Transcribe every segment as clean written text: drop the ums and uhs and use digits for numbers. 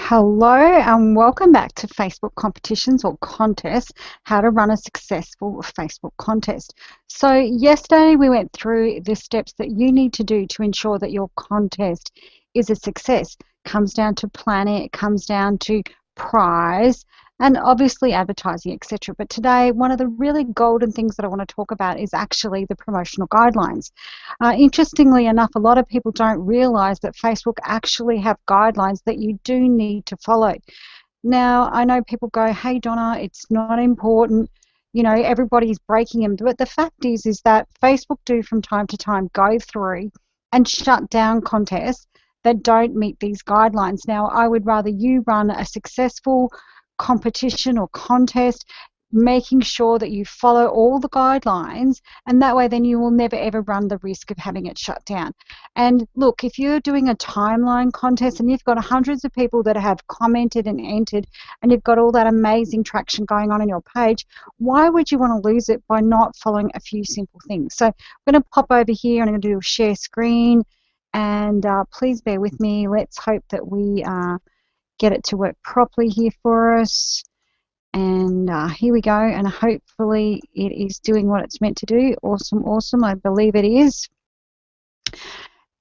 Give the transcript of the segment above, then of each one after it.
Hello and welcome back to Facebook competitions or contests, how to run a successful Facebook contest. So yesterday we went through the steps that you need to do to ensure that your contest is a success. It comes down to planning, it comes down to prize, and obviously advertising, etc. But today, one of the really golden things that I want to talk about is actually the promotional guidelines. Interestingly enough, a lot of people don't realize that Facebook actually have guidelines that you do need to follow. Now, I know people go, hey, Donna, it's not important. You know, everybody's breaking them. But the fact is that Facebook do from time to time go through and shut down contests that don't meet these guidelines. Now, I would rather you run a successful competition or contest, making sure that you follow all the guidelines, and that way then you will never ever run the risk of having it shut down. And look, if you're doing a timeline contest and you've got hundreds of people that have commented and entered and you've got all that amazing traction going on your page, why would you want to lose it by not following a few simple things? So I'm going to pop over here and I'm going to do a share screen, and please bear with me. Let's hope that we get it to work properly here for us. And here we go, and hopefully it is doing what it's meant to do. Awesome, awesome. I believe it is.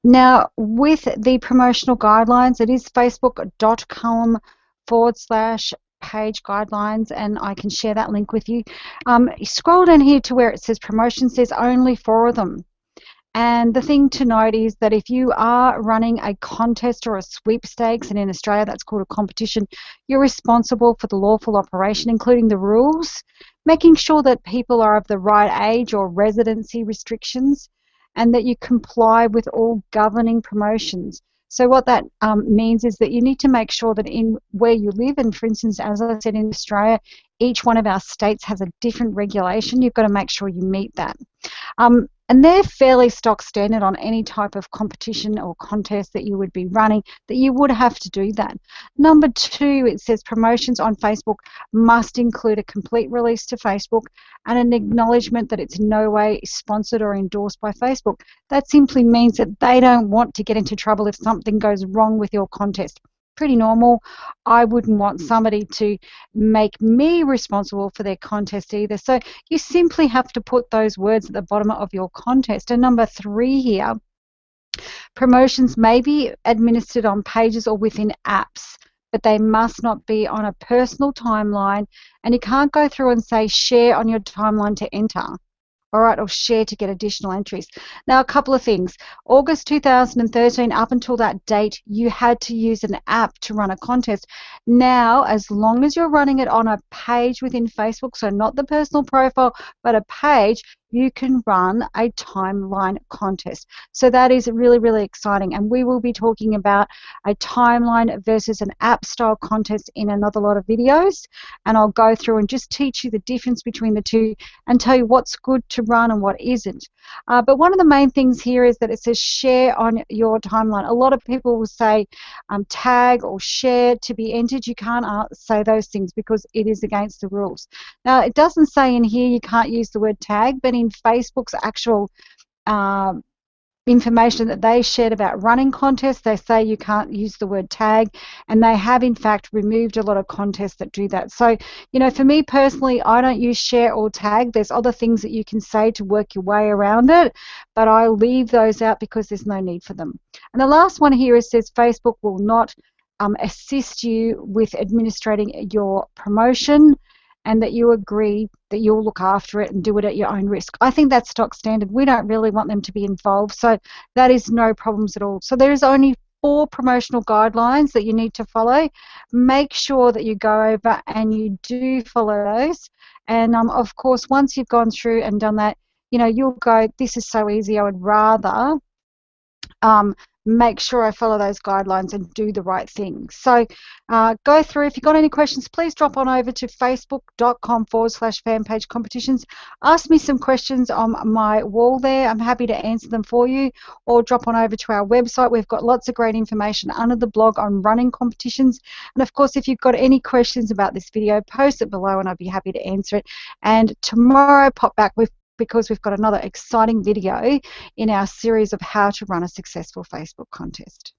Now, with the promotional guidelines, it is facebook.com/page guidelines, and I can share that link with you. Scroll down here to where it says promotions. There's only 4 of them. And the thing to note is that if you are running a contest or a sweepstakes, and in Australia that's called a competition, you're responsible for the lawful operation, including the rules, making sure that people are of the right age or residency restrictions, and that you comply with all governing promotions. So what that means is that you need to make sure that in where you live, and for instance, as I said, in Australia, each one of our states has a different regulation. You've got to make sure you meet that. And they're fairly stock standard on any type of competition or contest that you would be running, that you would have to do that. Number 2, it says promotions on Facebook must include a complete release to Facebook and an acknowledgement that it's in no way sponsored or endorsed by Facebook. That simply means that they don't want to get into trouble if something goes wrong with your contest. Pretty normal. I wouldn't want somebody to make me responsible for their contest either. So you simply have to put those words at the bottom of your contest. And number 3 here, promotions may be administered on pages or within apps, but they must not be on a personal timeline, and you can't go through and say share on your timeline to enter. All right, or share to get additional entries. Now, a couple of things. August 2013, up until that date, you had to use an app to run a contest. Now, as long as you're running it on a page within Facebook, so not the personal profile, but a page, you can run a timeline contest. So that is really, really exciting. And we will be talking about a timeline versus an app style contest in another lot of videos. And I'll go through and just teach you the difference between the two and tell you what's good to run and what isn't. But one of the main things here is that it says share on your timeline. A lot of people will say tag or share to be entered. You can't say those things because it is against the rules. Now, it doesn't say in here you can't use the word tag, but in Facebook's actual information that they shared about running contests, they say you can't use the word tag, and they have in fact removed a lot of contests that do that. So, you know, for me personally, I don't use share or tag. There's other things that you can say to work your way around it, but I leave those out because there's no need for them. And the last one here, it says Facebook will not assist you with administrating your promotion, and that you agree that you'll look after it and do it at your own risk. I think that's stock standard. We don't really want them to be involved, so that is no problems at all. So there is only 4 promotional guidelines that you need to follow. Make sure that you go over and you do follow those. And of course, once you've gone through and done that, you know, you'll go, this is so easy, I would rather make sure I follow those guidelines and do the right thing. So go through. If you've got any questions, please drop on over to facebook.com/fan page competitions. Ask me some questions on my wall there. I'm happy to answer them for you, or drop on over to our website. We've got lots of great information under the blog on running competitions. And of course, if you've got any questions about this video, post it below and I'd be happy to answer it. And tomorrow, pop back because we've got another exciting video in our series of how to run a successful Facebook contest.